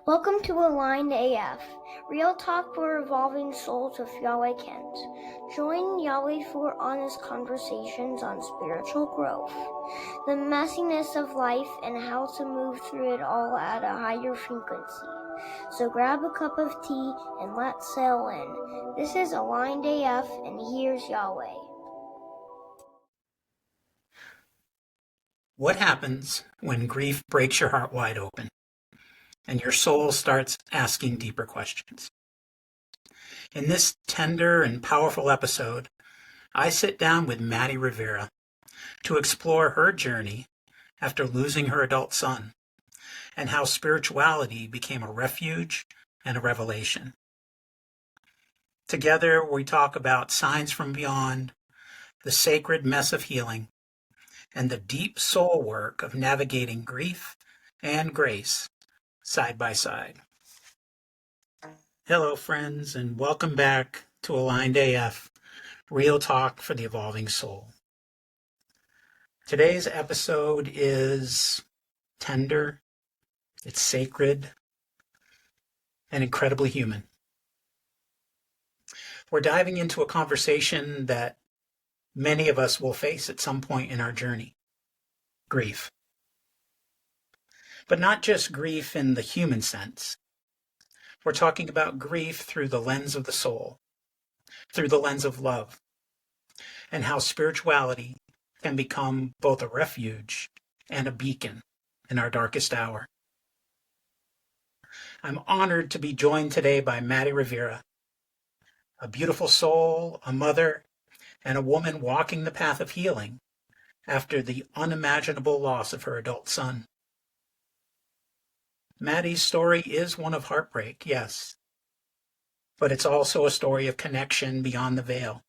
Welcome to Aligned AF, real talk for evolving souls with Yahweh Kent. Join Yahweh for honest conversations on spiritual growth, the messiness of life, and how to move through it all at a higher frequency. So grab a cup of tea and let's sail in. This is Aligned AF, and here's Yahweh. What happens when grief breaks your heart wide open and your soul starts asking deeper questions? In this tender and powerful episode, I sit down with Maddy Rivera to explore her journey after losing her adult son and how spirituality became a refuge and a revelation. Together, we talk about signs from beyond, the sacred mess of healing, and the deep soul work of navigating grief and grace side by side. Hello, friends, and welcome back to Aligned AF, real talk for the evolving soul. Today's episode is tender, it's sacred, and incredibly human. We're diving into a conversation that many of us will face at some point in our journey: grief. But not just grief in the human sense. We're talking about grief through the lens of the soul, through the lens of love, and how spirituality can become both a refuge and a beacon in our darkest hour. I'm honored to be joined today by Maddy Rivera, a beautiful soul, a mother, and a woman walking the path of healing after the unimaginable loss of her adult son. Maddy's story is one of heartbreak, yes, but it's also a story of connection beyond the veil,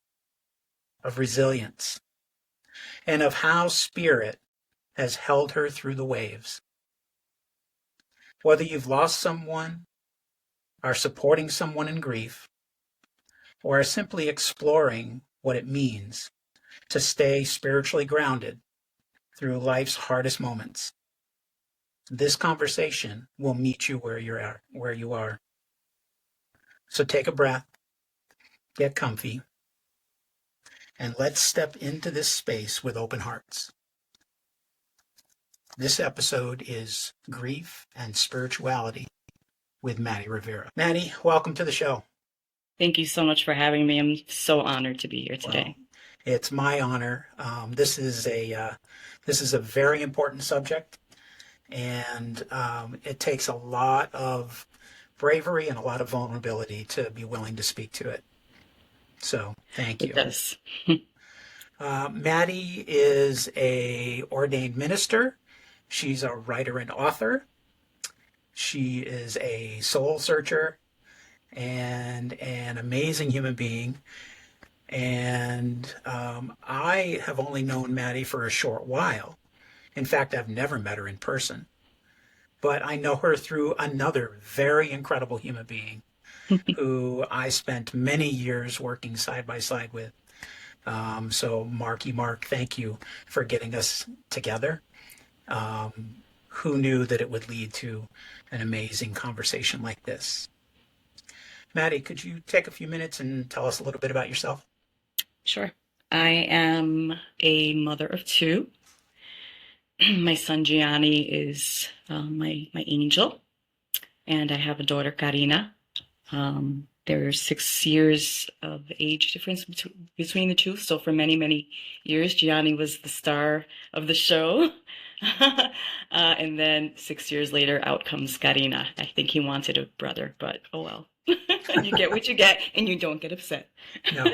of resilience, and of how spirit has held her through the waves. Whether you've lost someone, are supporting someone in grief, or are simply exploring what it means to stay spiritually grounded through life's hardest moments, this conversation will meet you where you are. So take a breath, get comfy, and let's step into this space with open hearts. This episode is Grief and Spirituality with Maddy Rivera. Maddy, welcome to the show. Thank you so much for having me. I'm so honored to be here today. Well, it's my honor. This is a very important subject, and it takes a lot of bravery and a lot of vulnerability to be willing to speak to it. So thank you. It does. Maddy is a ordained minister. She's a writer and author. She is a soul searcher and an amazing human being. And I have only known Maddy for a short while. In fact, I've never met her in person. But I know her through another very incredible human being who I spent many years working side by side with. So Mark, thank you for getting us together. Who knew that it would lead to an amazing conversation like this? Maddy, could you take a few minutes and tell us a little bit about yourself? Sure. I am a mother of two. My son Gianni is my angel, and I have a daughter, Karina. There's 6 years of age difference between the two. So for many, many years, Gianni was the star of the show. And then 6 years later, out comes Karina. I think he wanted a brother, but oh well. You get what you get, and you don't get upset. No.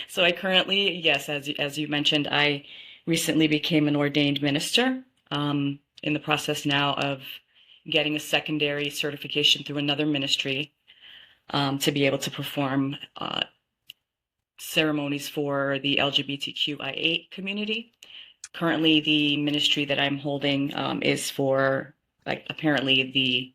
So I currently, yes, as you mentioned, I recently became an ordained minister. In the process now of getting a secondary certification through another ministry to be able to perform ceremonies for the LGBTQIA community. Currently, the ministry that I'm holding is for, apparently the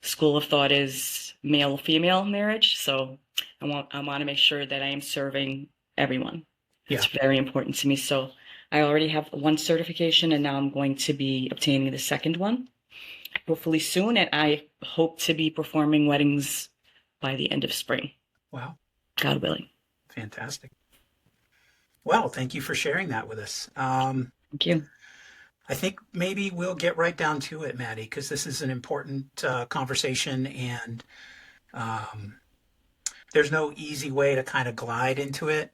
school of thought is male-female marriage. So I want to make sure that I am serving everyone. Yeah. It's very important to me. So I already have one certification, and now I'm going to be obtaining the second one. hopefully soon, and I hope to be performing weddings by the end of spring, Wow. God willing. Fantastic. Well, thank you for sharing that with us. Thank you. I think maybe we'll get right down to it, Maddy, because this is an important conversation, and um, there's no easy way to kind of glide into it.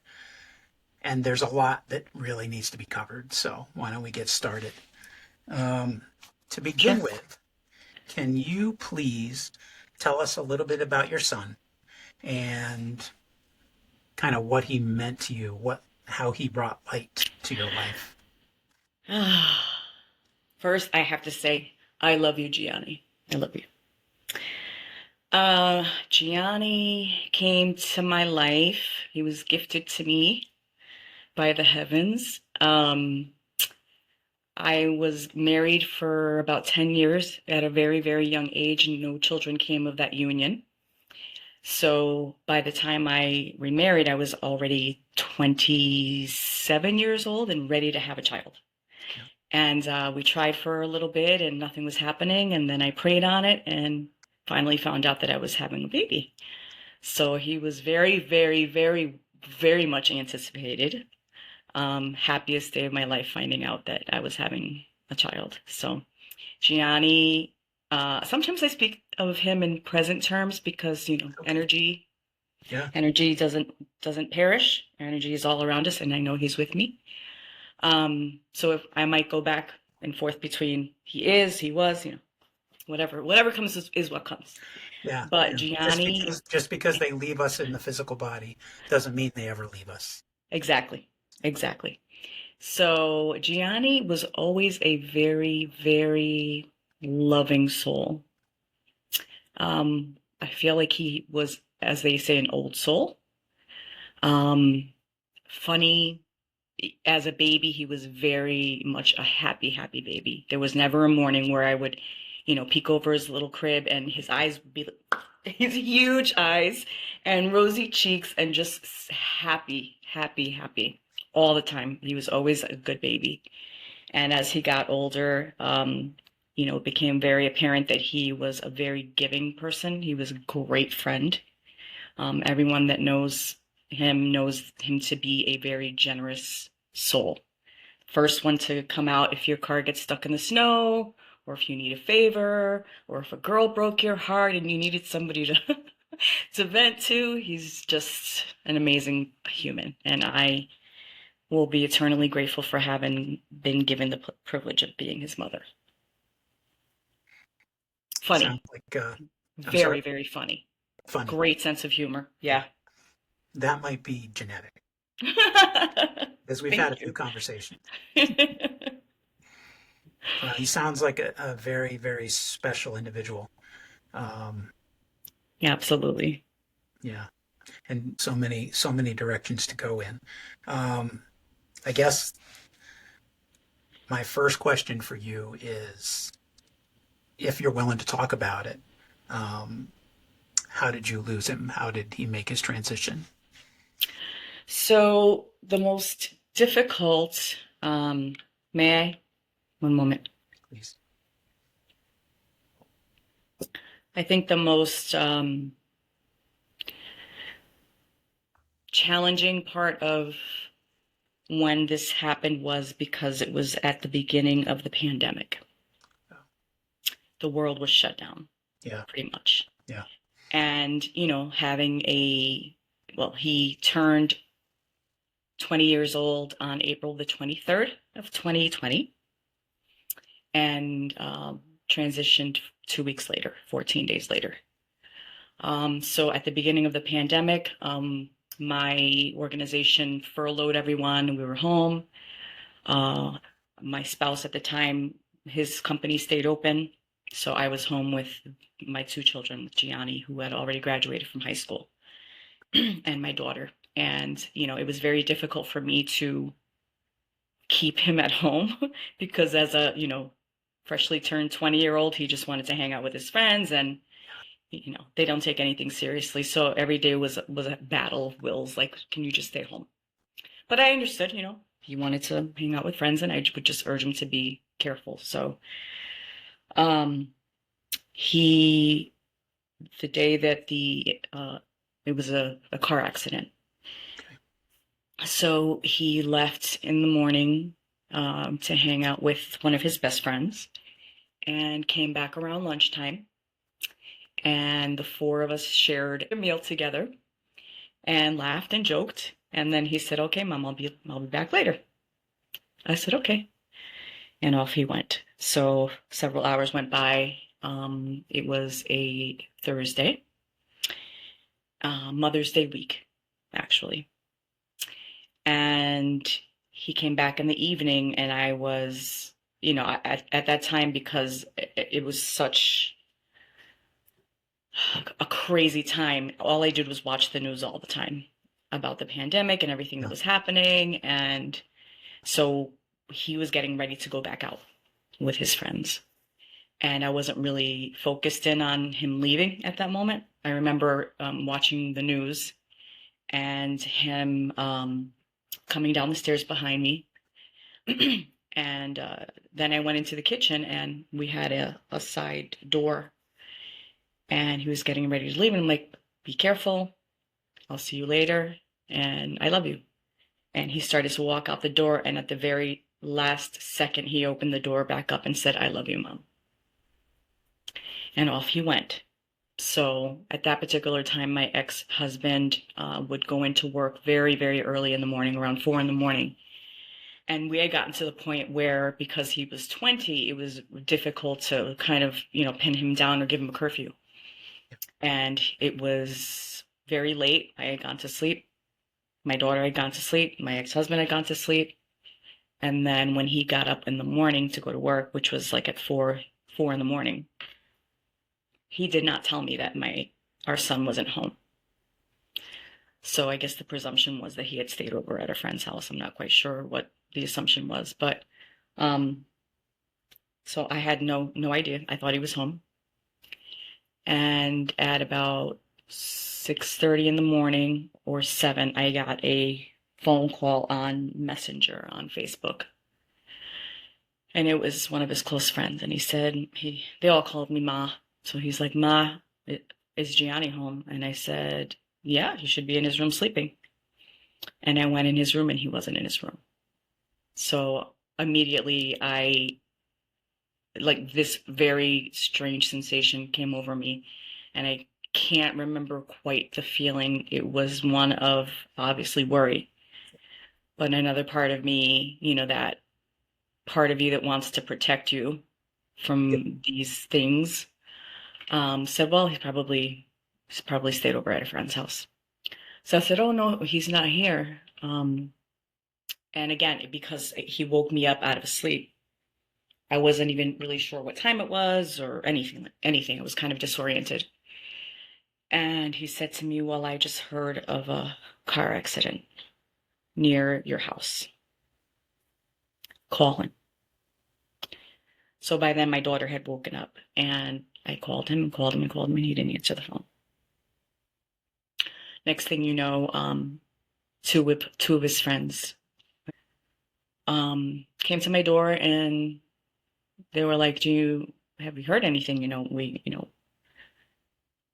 And there's a lot that really needs to be covered. So why don't we get started? Um, to Sure. begin with, can you please tell us a little bit about your son and kind of what he meant to you, how he brought light to your life? First, I have to say, I love you, Gianni. I love you. Gianni came to my life. He was gifted to me by the heavens. I was married for about 10 years at a very, very young age, and no children came of that union. So by the time I remarried, I was already 27 years old and ready to have a child. Yeah. And we tried for a little bit and nothing was happening. And then I prayed on it and finally found out that I was having a baby. So he was very, very, very, very much anticipated. Happiest day of my life finding out that I was having a child. So Gianni, sometimes I speak of him in present terms because, Okay. energy Yeah. doesn't perish. Energy is all around us, and I know he's with me. So if I might go back and forth between he was, whatever comes is what comes. Yeah. But Yeah. Gianni, Just because they leave us in the physical body doesn't mean they ever leave us. exactly. So Gianni was always a very, very loving soul. I feel like he was, as they say, an old soul. Funny. As a baby, he was very much a happy, happy baby. There was never a morning where I would, peek over his little crib and his eyes would be his huge eyes and rosy cheeks and just happy, happy, happy all the time. He was always a good baby. And as he got older, it became very apparent that he was a very giving person. He was a great friend. Everyone that knows him to be a very generous soul. First one to come out if your car gets stuck in the snow, or if you need a favor, or if a girl broke your heart and you needed somebody to to vent to. He's just an amazing human, and I will be eternally grateful for having been given the privilege of being his mother. Funny. Sounds like I'm Very, sorry. very funny. Funny. Great sense of humor. Yeah. That might be genetic because we've Thank had a you. few conversations. He sounds like a very, very special individual. Yeah, absolutely. Yeah, and so many directions to go in. I guess my first question for you is, if you're willing to talk about it, how did you lose him? How did he make his transition? So the most difficult, may I? One moment. Please. I think the most challenging part of when this happened was because it was at the beginning of the pandemic. Oh. The world was shut down. Yeah. Pretty much. Yeah. And, he turned 20 years old on April the 23rd of 2020 and transitioned 2 weeks later, 14 days later. So at the beginning of the pandemic, my organization furloughed everyone and we were home. My spouse at the time, his company stayed open. So I was home with my 2 children, with Gianni, who had already graduated from high school, and my daughter. And, it was very difficult for me to keep him at home because as a, freshly turned 20-year-old, he just wanted to hang out with his friends and, they don't take anything seriously. So every day was a battle of wills. Like, can you just stay home? But I understood, he wanted to hang out with friends and I would just urge him to be careful. So, the day that it was a car accident. So he left in the morning to hang out with one of his best friends and came back around lunchtime. And the four of us shared a meal together and laughed and joked. And then he said, "Okay, Mom, I'll be back later." I said, "Okay." And off he went. So several hours went by. It was a Thursday, Mother's Day week, actually. And he came back in the evening, and I was, at that time, because it was such a crazy time, all I did was watch the news all the time about the pandemic and everything that was happening. And so he was getting ready to go back out with his friends. And I wasn't really focused in on him leaving at that moment. I remember watching the news and him coming down the stairs behind me. And then I went into the kitchen, and we had a side door, and he was getting ready to leave. And I'm like, "Be careful. I'll see you later. And I love you." And he started to walk out the door. And at the very last second, he opened the door back up and said, "I love you, Mom." And off he went. So at that particular time, my ex-husband would go into work very, very early in the morning, around 4 in the morning. And we had gotten to the point where, because he was 20, it was difficult to kind of, pin him down or give him a curfew. And it was very late. I had gone to sleep. My daughter had gone to sleep. My ex-husband had gone to sleep. And then when he got up in the morning to go to work, which was like at 4 in the morning, he did not tell me that our son wasn't home. So I guess the presumption was that he had stayed over at a friend's house. I'm not quite sure what the assumption was, but so I had no idea. I thought he was home. And at about 6:30 in the morning or 7, I got a phone call on Messenger on Facebook. And it was one of his close friends. And he said, they all called me Ma. So he's like, "Ma, is Gianni home?" And I said, "Yeah, he should be in his room sleeping." And I went in his room, and he wasn't in his room. So immediately this very strange sensation came over me, and I can't remember quite the feeling. It was one of obviously worry, but another part of me, that part of you that wants to protect you from these things, said, "Well, he's probably stayed over at a friend's house." So I said, "Oh no, he's not here." And again, because he woke me up out of sleep, I wasn't even really sure what time it was or anything. I was kind of disoriented. And he said to me, "Well, I just heard of a car accident near your house. Call him." So by then my daughter had woken up, and I called him and called him and called him, and he didn't answer the phone. Next thing you know, two of his friends came to my door, and they were like, have you heard anything?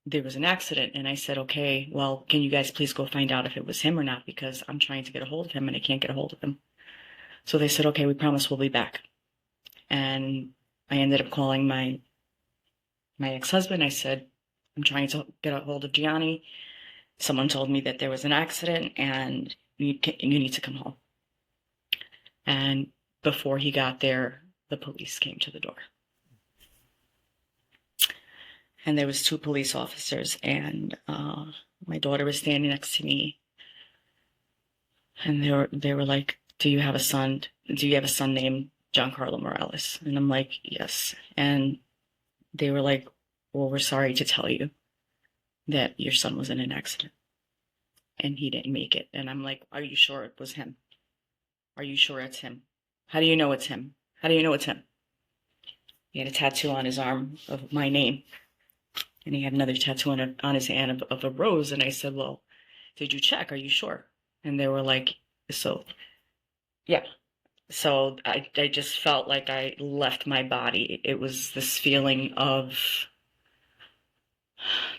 There was an accident. And I said, "Okay, well, can you guys please go find out if it was him or not? Because I'm trying to get a hold of him and I can't get a hold of him." So they said, "Okay, we promise we'll be back." And I ended up calling my ex-husband. I said, "I'm trying to get a hold of Gianni. Someone told me that there was an accident and you need to come home." And before he got there, the police came to the door. And there was 2 police officers, and my daughter was standing next to me. And they were like, Do you have a son named Giancarlo Morales?" And I'm like, "Yes." And they were like, "Well, we're sorry to tell you that your son was in an accident and he didn't make it." And I'm like, "Are you sure it was him? Are you sure it's him? How do you know it's him? How do you know it's him?" He had a tattoo on his arm of my name, and he had another tattoo on his hand of a rose. And I said, "Well, did you check? Are you sure?" And they were like, "So, yeah." So I just felt like I left my body. It was this feeling of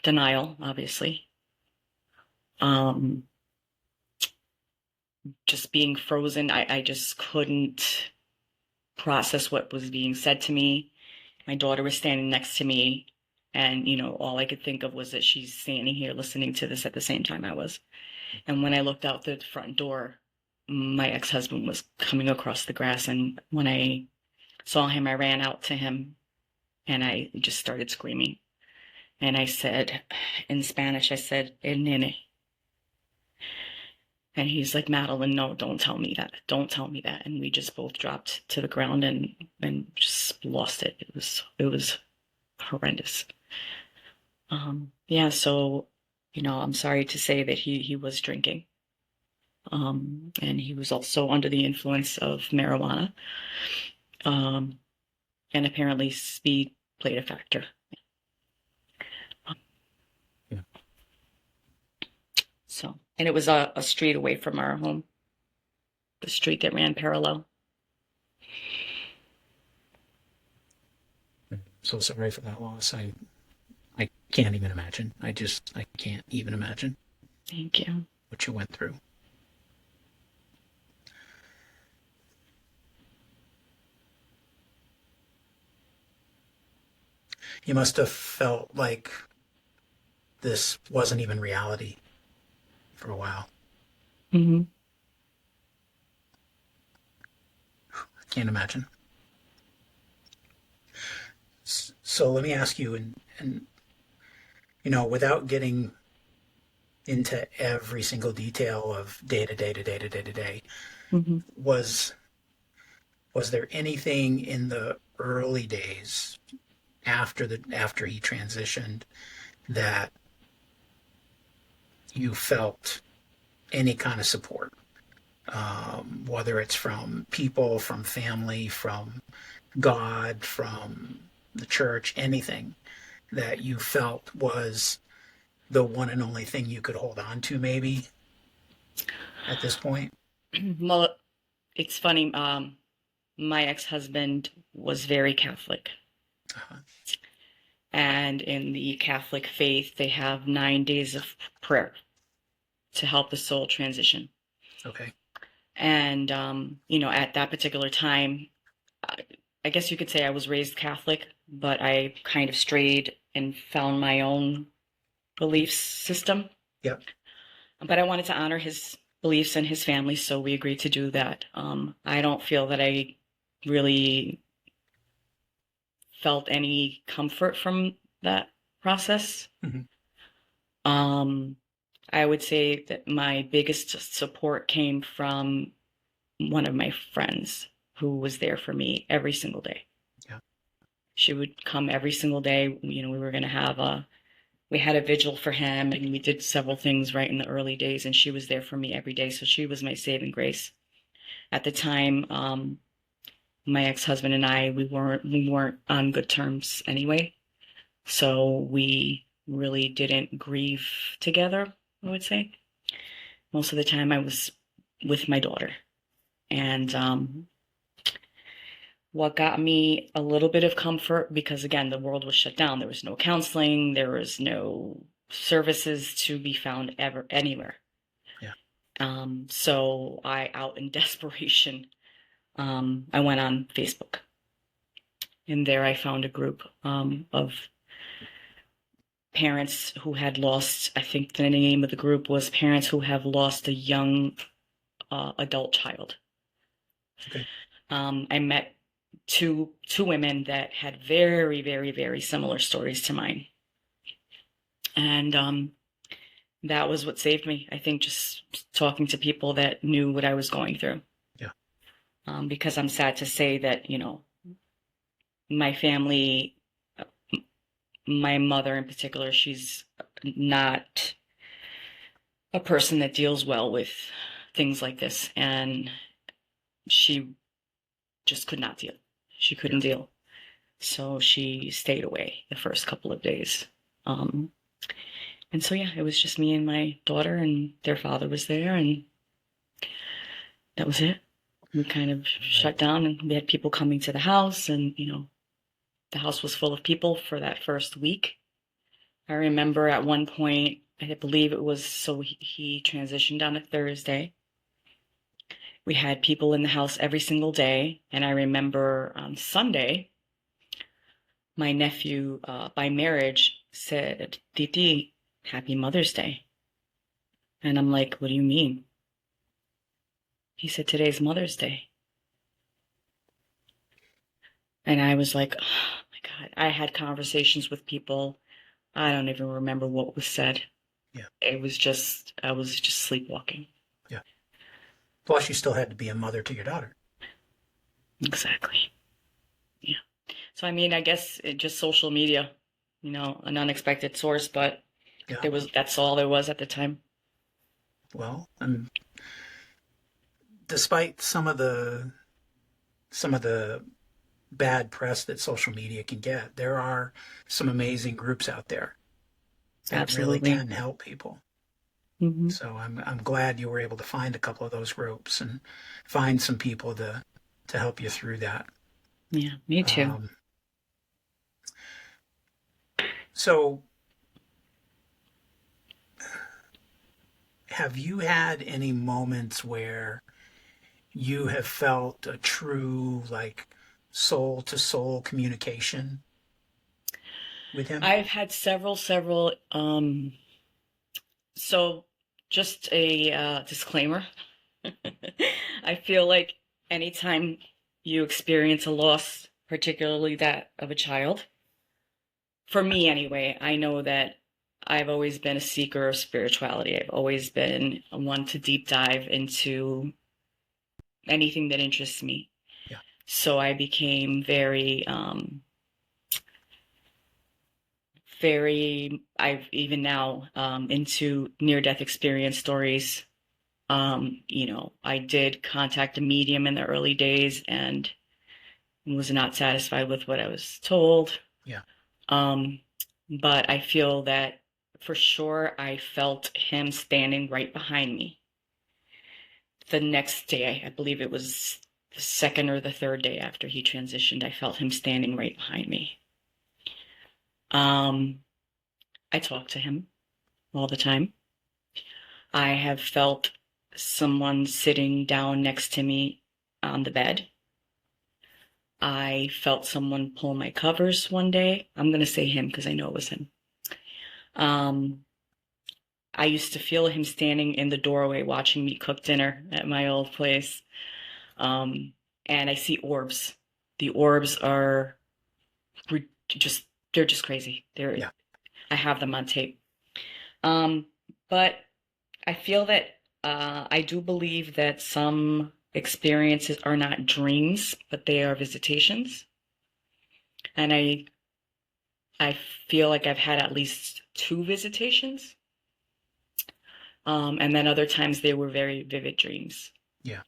denial, obviously. Just being frozen. I just couldn't process what was being said to me. My daughter was standing next to me, and, all I could think of was that she's standing here listening to this at the same time I was. And when I looked out the front door, my ex-husband was coming across the grass, and when I saw him, I ran out to him, and I just started screaming. And I said, in Spanish, I said, El nene. And he's like, Madeline, no, don't tell me that. Don't tell me that. And we just both dropped to the ground and just lost it. It was horrendous. Yeah, so, I'm sorry to say that he was drinking. And he was also under the influence of marijuana. And apparently speed played a factor. Yeah. So, and it was a street away from our home, the street that ran parallel. So sorry for that loss. I can't even imagine. I can't even imagine. Thank you. What you went through. You must have felt like this wasn't even reality for a while. Mm-hmm. I can't imagine. So let me ask you, and without getting into every single detail of day to day to day to day to day, Mm-hmm. was there anything in the early days after he transitioned that you felt any kind of support, whether it's from people, from family, from God, from the church, anything that you felt was the one and only thing you could hold on to, maybe at this point? Well, it's funny. My ex-husband was very Catholic. Uh-huh. And in the Catholic faith, they have 9 days of prayer to help the soul transition. Okay. And, at that particular time, I guess you could say I was raised Catholic, but I kind of strayed and found my own belief system. Yep. But I wanted to honor his beliefs and his family, so we agreed to do that. I don't feel that I really felt any comfort from that process. Mm-hmm. I would say that my biggest support came from one of my friends who was there for me every single day. Yeah. She would come every single day. We were going to we had a vigil for him, and we did several things right in the early days, and she was there for me every day. So she was my saving grace. At the time, my ex-husband and I, we weren't on good terms anyway. So we really didn't grieve together, I would say. Most of the time I was with my daughter. And what got me a little bit of comfort, because again, the world was shut down. There was no counseling. There was no services to be found ever anywhere. Yeah. So out in desperation, I went on Facebook. And there I found a group of parents who had lost, I think the name of the group was Parents Who Have Lost a Young Adult Child. Okay. I met two women that had very, very, very similar stories to mine. And that was what saved me. I think just talking to people that knew what I was going through. Yeah. Because I'm sad to say that, my family, my mother in particular, she's not a person that deals well with things like this. And she just could not deal. She couldn't deal. So she stayed away the first couple of days. And so, yeah, it was just me and my daughter, and their father was there, and that was it. We kind of shut down, and we had people coming to the house, and, the house was full of people for that first week. I remember at one point, I believe it was, so he transitioned on a Thursday. We had people in the house every single day. And I remember on Sunday, my nephew, by marriage, said, Titi, happy Mother's Day. And I'm like, what do you mean? He said, today's Mother's Day. And I was like, oh my God. I had conversations with people. I don't even remember what was said. Yeah. I was just sleepwalking. Yeah. Plus, you still had to be a mother to your daughter. Exactly. Yeah. So, I mean, I guess just social media, an unexpected source, but Yeah. that's all there was at the time. Well, and despite some of the bad press that social media can get, there are some amazing groups out there that Absolutely. really can help people. Mm-hmm. So I'm glad you were able to find a couple of those groups and find some people to help you through that. Yeah, me too. So have you had any moments where you have felt a true, like, soul to soul communication with him? I've had several. So just a disclaimer. I feel like anytime you experience a loss, particularly that of a child, for me anyway, I know that I've always been a seeker of spirituality. I've always been one to deep dive into anything that interests me. Yeah. So I became very I've even now into near-death experience stories. I did contact a medium in the early days and was not satisfied with what I was told. Yeah. But I feel that for sure I felt him standing right behind me. The next day, I believe it was the second or the third day after he transitioned, I felt him standing right behind me. I talk to him all the time. I have felt someone sitting down next to me on the bed. I felt someone pull my covers one day. I'm going to say him because I know it was him. I used to feel him standing in the doorway watching me cook dinner at my old place. And I see orbs. The orbs are they're just crazy. Yeah. I have them on tape. But I feel that I do believe that some experiences are not dreams, but they are visitations. And I feel like I've had at least 2 visitations. And then other times they were very vivid dreams. Yeah.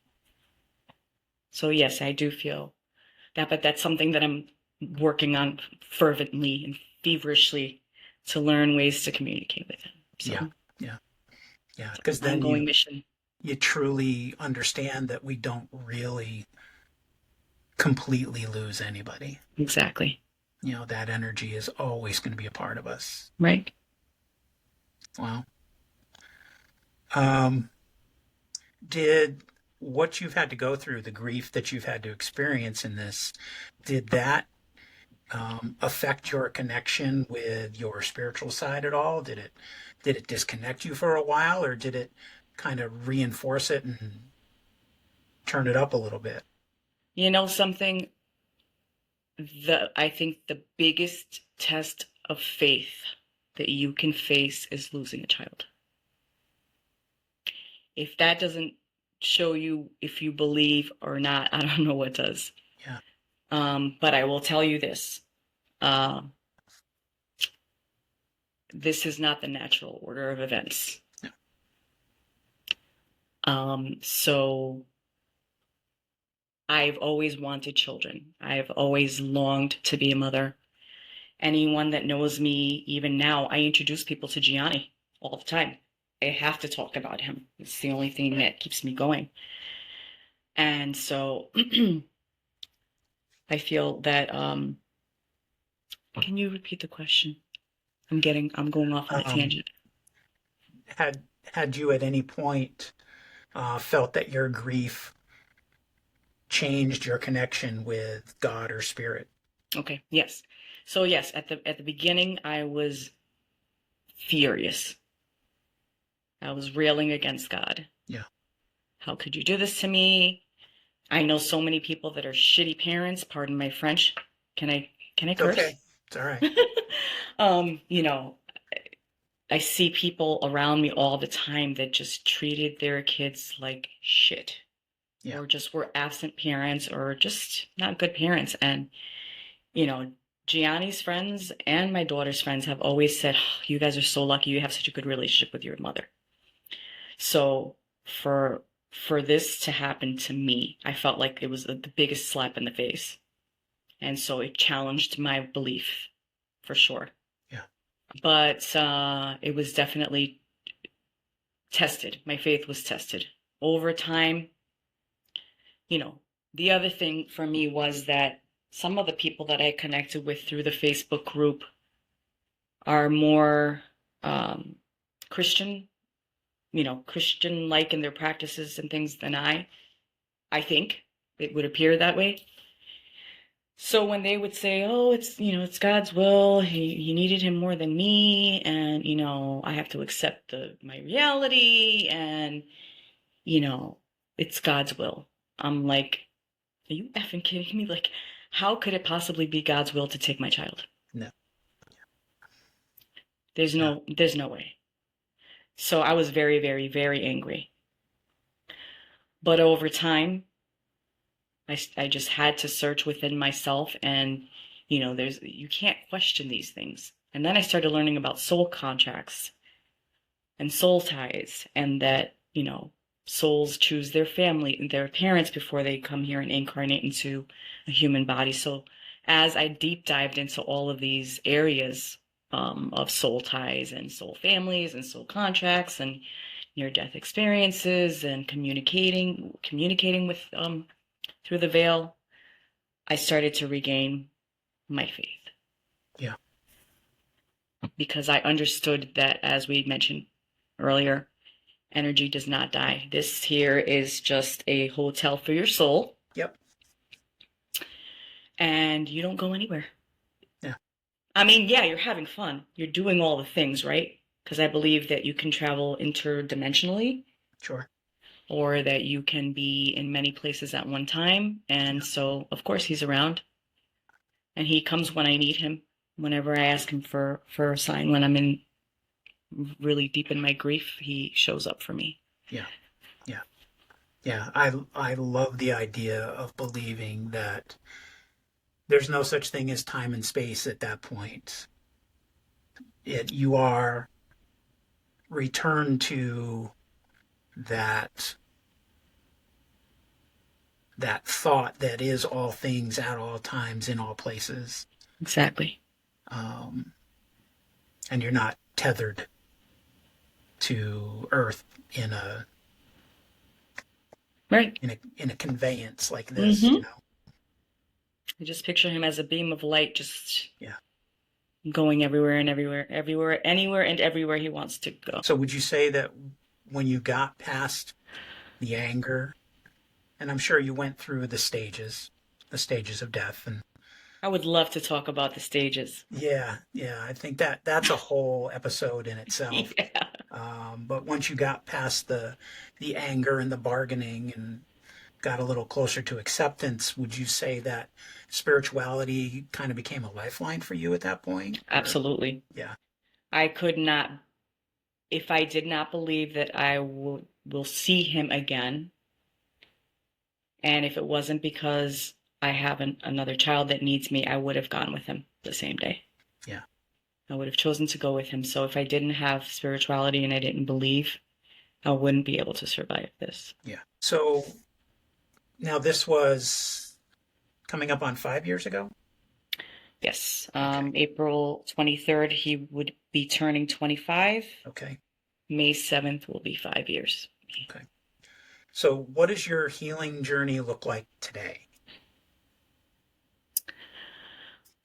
So yes, I do feel that, but that's something that I'm working on fervently and feverishly to learn ways to communicate with him. So, yeah. Because then ongoing mission. You truly understand that we don't really completely lose anybody. Exactly. That energy is always going to be a part of us. Right. Wow. Did what you've had to go through, the grief that you've had to experience in this, did that affect your connection with your spiritual side at all? Did it disconnect you for a while, or did it kind of reinforce it and turn it up a little bit? Something that I think the biggest test of faith that you can face is losing a child. If that doesn't show you if you believe or not, I don't know what does. Yeah. But I will tell you this. This is not the natural order of events. No. So I've always wanted children. I've always longed to be a mother. Anyone that knows me, even now, I introduce people to Gianni all the time. I have to talk about him. It's the only thing that keeps me going. And so I feel that, can you repeat the question? I'm going off on a Um, tangent. had you at any point felt that your grief changed your connection with God or spirit? Okay, yes. So yes, at the beginning, I was furious. I was railing against God. Yeah. How could you do this to me? I know so many people that are shitty parents. Pardon my French. Can I It's curse? okay. It's all right. You know, I see people around me all the time that just treated their kids like shit, Yeah. or just were absent parents, or just not good parents. And, you know, Gianni's friends and my daughter's friends have always said, "Oh, you guys are so lucky you have such a good relationship with your mother." So for this to happen to me, I felt like it was the biggest slap in the face. And so it challenged my belief for sure. Yeah. But it was definitely tested. My faith was tested over time. You know, the other thing for me was that some of the people that I connected with through the Facebook group are more Christian, Christian like in their practices and things than I think it would appear that way. So when they would say, "Oh, it's God's will. He needed him more than me, and I have to accept my reality, and it's God's will." I'm like, "Are you effing kidding me? Like, how could it possibly be God's will to take my child? No. There's Yeah. no way." So I was very, very, very angry. But over time, I just had to search within myself, and you can't question these things. And then I started learning about soul contracts and soul ties, and that souls choose their family and their parents before they come here and incarnate into a human body. So as I deep dived into all of these areas of soul ties and soul families and soul contracts and near-death experiences and communicating with through the veil, I started to regain my faith. Yeah. Because I understood that, as we mentioned earlier, energy does not die. This here is just a hotel for your soul. Yep. And you don't go anywhere. Yeah. I mean, yeah, you're having fun. You're doing all the things, right? Because I believe that you can travel interdimensionally. Sure. Or that you can be in many places at one time. And so, of course, he's around. And he comes when I need him. Whenever I ask him for a sign, when I'm in really deep in my grief, he shows up for me. Yeah. Yeah. Yeah. I love the idea of believing that there's no such thing as time and space at that point. You are returned to that thought that is all things at all times in all places. Exactly. And you're not tethered to earth in a right in a conveyance like this. Mm-hmm. I just picture him as a beam of light, just going everywhere and anywhere and everywhere he wants to go. So would you say that when you got past the anger, and I'm sure you went through the stages of death, and I would love to talk about the stages. Yeah, I think that's a whole episode in itself. Yeah. But once you got past the anger and the bargaining and got a little closer to acceptance, would you say that spirituality kind of became a lifeline for you at that point? Absolutely. Yeah. I could not, if I did not believe that I will see him again, and if it wasn't because I have another child that needs me, I would have gone with him the same day. Yeah. I would have chosen to go with him. So if I didn't have spirituality and I didn't believe, I wouldn't be able to survive this. Yeah. So now this was coming up on 5 years ago? Yes. April 23rd, he would be turning 25. Okay. May 7th will be 5 years. Okay. So what does your healing journey look like today?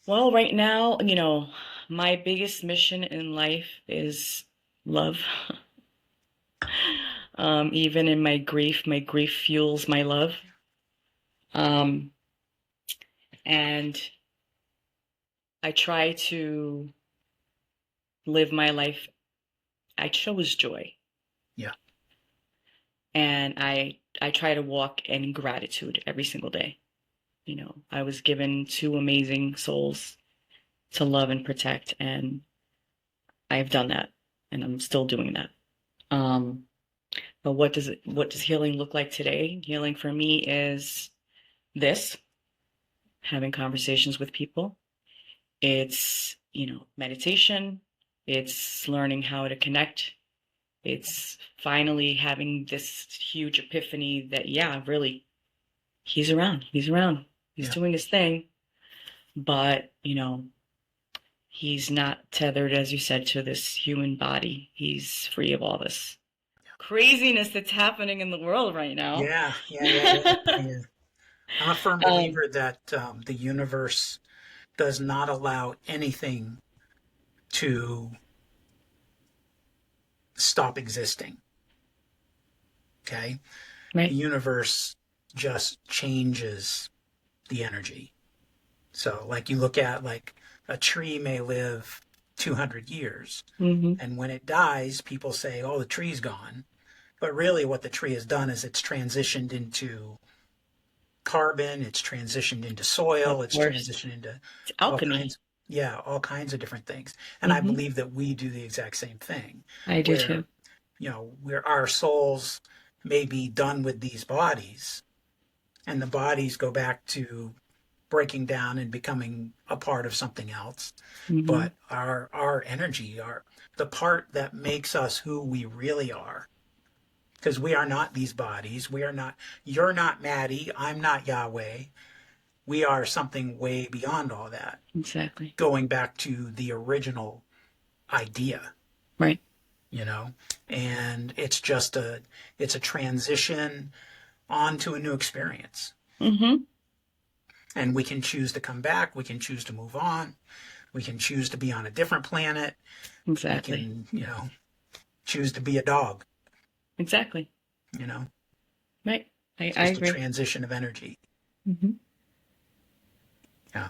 Well, right now, My biggest mission in life is love. Even in my grief fuels my love. And I try to live my life. I chose joy. Yeah. And I try to walk in gratitude every single day. You know, I was given two amazing souls to love and protect, and I've done that, and I'm still doing that. But what does healing look like today? Healing for me is this, having conversations with people. It's, meditation. It's learning how to connect. It's finally having this huge epiphany that, yeah, really, he's around. He's around. He's doing his thing. But, he's not tethered, as you said, to this human body. He's free of all this craziness that's happening in the world right now. Yeah. I'm a firm believer that the universe does not allow anything to stop existing. Okay? Right. The universe just changes the energy. So, like, you look at, like, a tree may live 200 years, and when it dies, people say, oh, the tree's gone. But really what the tree has done is it's transitioned into carbon, it's transitioned into soil, it's transitioned into alchemy. All kinds of different things. And I believe that we do the exact same thing. I do too. Where our souls may be done with these bodies, and the bodies go back to breaking down and becoming a part of something else. But our energy, the part that makes us who we really are, because we are not these bodies. You're not Maddy. I'm not Yahweh. We are something way beyond all that. Exactly. Going back to the original idea. Right. And it's a transition onto a new experience. And we can choose to come back. We can choose to move on. We can choose to be on a different planet. Exactly. We can, choose to be a dog. Exactly. Right. I agree. A transition of energy. Yeah.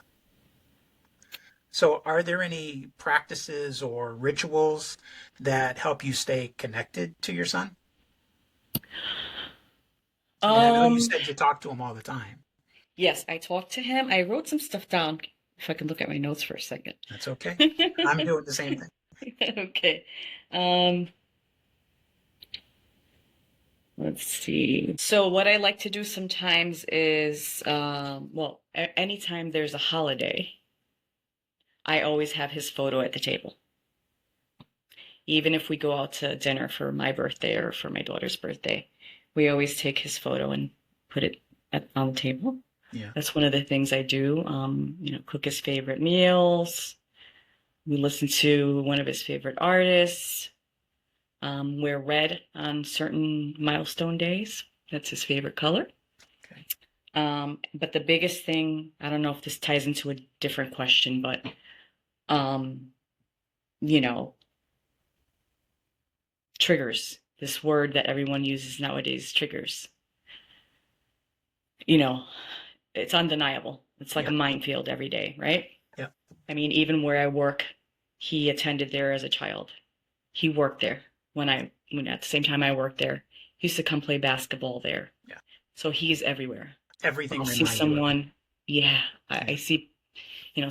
So are there any practices or rituals that help you stay connected to your son? I know you said you talk to him all the time. Yes, I talk to him. I wrote some stuff down. If I can look at my notes for a second. That's okay. I'm doing the same thing. Okay. Let's see. So what I like to do sometimes is, anytime there's a holiday, I always have his photo at the table. Even if we go out to dinner for my birthday or for my daughter's birthday, we always take his photo and put it on the table. Yeah. That's one of the things I do. Cook his favorite meals. We listen to one of his favorite artists. Wear red on certain milestone days. That's his favorite color. Okay. But the biggest thing, I don't know if this ties into a different question, but, triggers. This word that everyone uses nowadays, triggers. It's undeniable. It's like a minefield every day, right? Yeah. I mean, even where I work, he attended there as a child. He worked there when at the same time I worked there. He used to come play basketball there. Yeah. So he's everywhere. Everything. I see someone. Yeah. I see,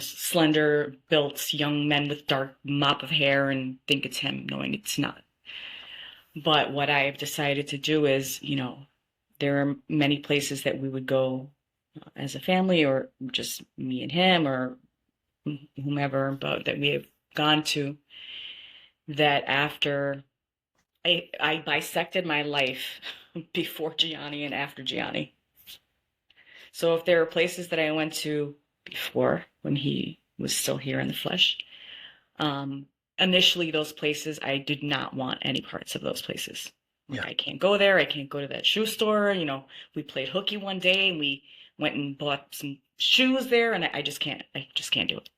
slender, built young men with dark mop of hair and think it's him, knowing it's not. But what I've decided to do is, there are many places that we would go as a family, or just me and him, or whomever, but that we have gone to, that after I bisected my life before Gianni and after Gianni. So if there are places that I went to before, when he was still here in the flesh, initially those places, I did not want any parts of those places. Like, I can't go there. I can't go to that shoe store. We played hooky one day and we went and bought some shoes there, and I just can't do it.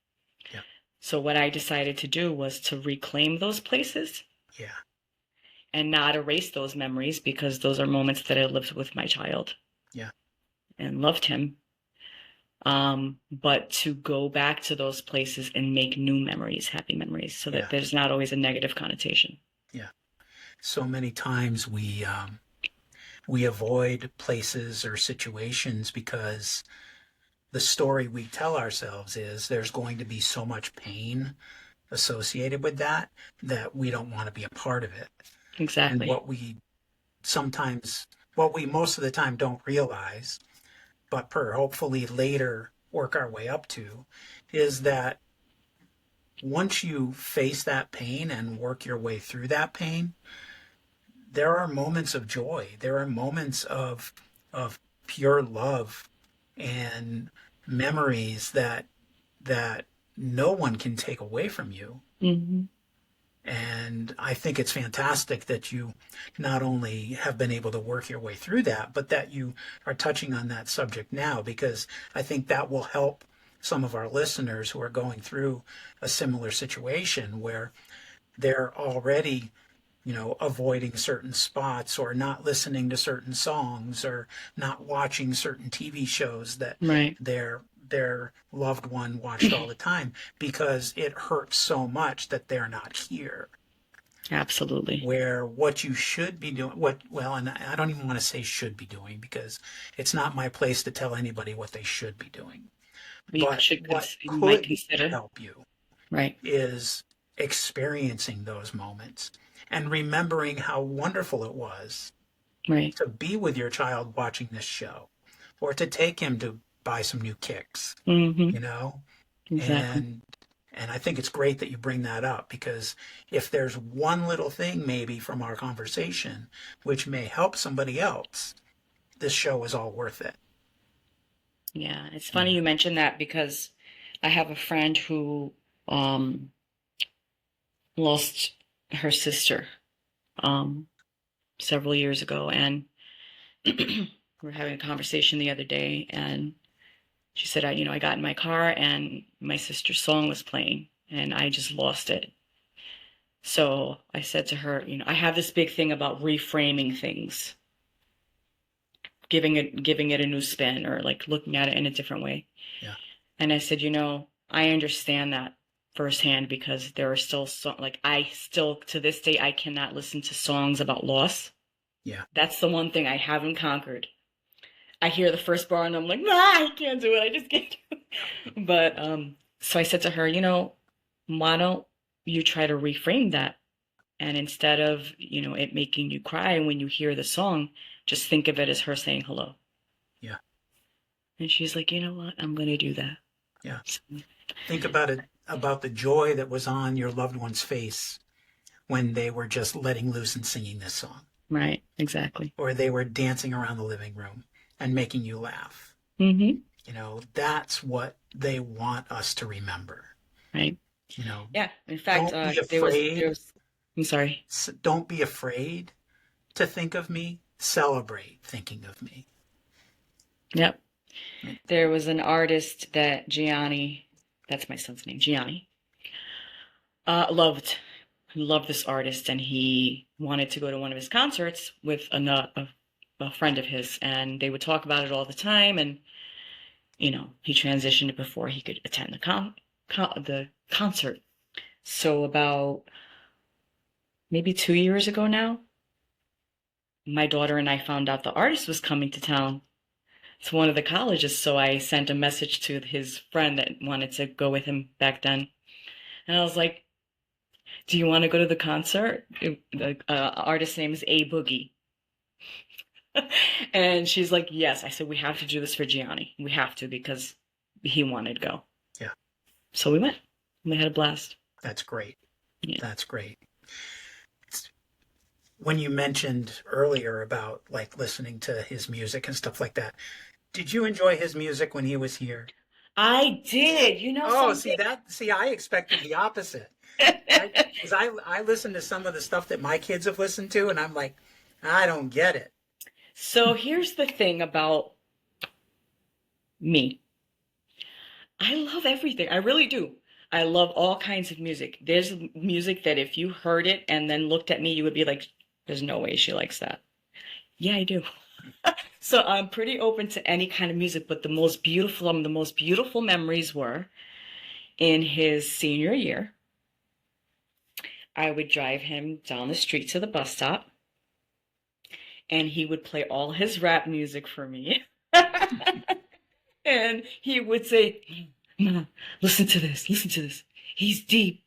Yeah. So what I decided to do was to reclaim those places Yeah. and not erase those memories, because those are moments that I lived with my child Yeah. and loved him. But to go back to those places and make new memories, happy memories, so that Yeah. there's not always a negative connotation. Yeah. So many times we avoid places or situations because the story we tell ourselves is there's going to be so much pain associated with that that we don't want to be a part of it. And Exactly. what we most of the time don't realize, but hopefully later work our way up to, is that once you face that pain and work your way through that pain, there are moments of joy. There are moments of pure love and memories that no one can take away from you. Mm-hmm. And I think it's fantastic that you not only have been able to work your way through that, but that you are touching on that subject now, because I think that will help some of our listeners who are going through a similar situation where they're already, avoiding certain spots or not listening to certain songs or not watching certain TV shows that Right. their loved one watched all the time because it hurts so much that they're not here. Absolutely. Where what you should be doing, and I don't even want to say should be doing because it's not my place to tell anybody what they should be doing. But what You might could consider. help you Right. is experiencing those moments and remembering how wonderful it was Right. to be with your child watching this show or to take him to buy some new kicks, Mm-hmm. Exactly. and I think it's great that you bring that up, because if there's one little thing maybe from our conversation which may help somebody else, this show is all worth it. Yeah. It's funny you mentioned that, because I have a friend who lost her sister several years ago, and we were having a conversation the other day, and she said, I got in my car and my sister's song was playing and I just lost it. So I said to her, I have this big thing about reframing things, giving it a new spin, or like looking at it in a different way. Yeah. And I said, I understand that firsthand, because there are still I still to this day I cannot listen to songs about loss. Yeah. That's the one thing I haven't conquered. I hear the first bar and I'm like, nah, I can't do it. I just can't do it. But so I said to her, why don't you try to reframe that? And instead of, it making you cry when you hear the song, just think of it as her saying hello. Yeah. And she's like, you know what? I'm going to do that. Yeah. Think about it, about the joy that was on your loved one's face when they were just letting loose and singing this song. Right. Exactly. Or they were dancing around the living room and making you laugh. Mm-hmm. That's what they want us to remember. Right. Yeah. In fact, don't be afraid. I'm sorry. Don't be afraid to think of me. Celebrate thinking of me. Yep. There was an artist that Gianni, that's my son's name, Gianni, loved this artist, and he wanted to go to one of his concerts with a friend of his, and they would talk about it all the time. And he transitioned before he could attend the concert. So about maybe 2 years ago now, my daughter and I found out the artist was coming to town to one of the colleges. So I sent a message to his friend that wanted to go with him back then, and I was like, do you want to go to the concert? The artist's name is A Boogie. And she's like, yes. I said, we have to do this for Gianni. We have to, because he wanted to go. Yeah. So we went. We had a blast. That's great. Yeah. That's great. When you mentioned earlier about like listening to his music and stuff like that, did you enjoy his music when he was here? I did. See, I expected the opposite. Because I listen to some of the stuff that my kids have listened to, and I'm like, I don't get it. So here's the thing about me. I love everything. I really do. I love all kinds of music. There's music that if you heard it and then looked at me, you would be like, there's no way she likes that. Yeah, I do. So I'm pretty open to any kind of music, but the most beautiful memories were in his senior year. I would drive him down the street to the bus stop, and he would play all his rap music for me. And he would say, "Ma, listen to this, listen to this. He's deep.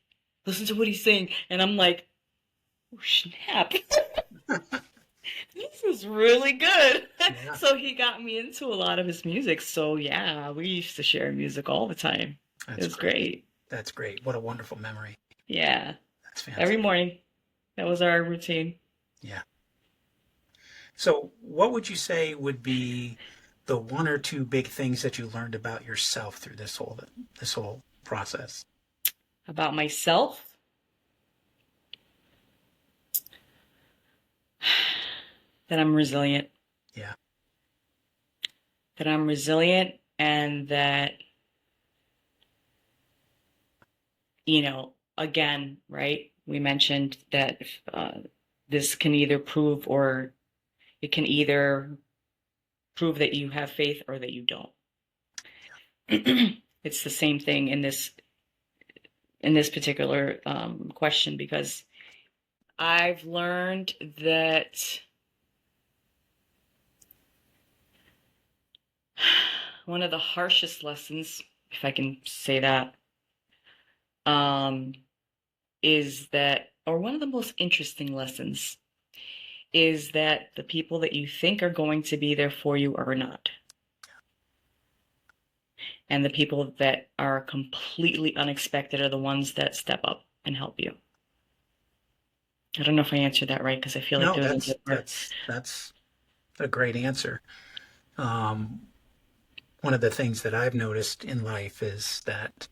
Listen to what he's saying." And I'm like, oh, snap. This is really good. Yeah. So he got me into a lot of his music. So yeah, we used to share music all the time. It was great. That's great. What a wonderful memory. Yeah. That's fantastic. Every morning. That was our routine. Yeah. So what would you say would be the one or two big things that you learned about yourself through this whole process? About myself? That I'm resilient. Yeah. That I'm resilient, and that, again, right? We mentioned that this can either prove, or it can either prove that you have faith or that you don't. It's the same thing in this particular question, because I've learned that one of the harshest lessons, if I can say that, is that, or one of the most interesting lessons, is that the people that you think are going to be there for you are not. And the people that are completely unexpected are the ones that step up and help you. I don't know if I answered that right, because I feel like that's a great answer. One of the things that I've noticed in life is that,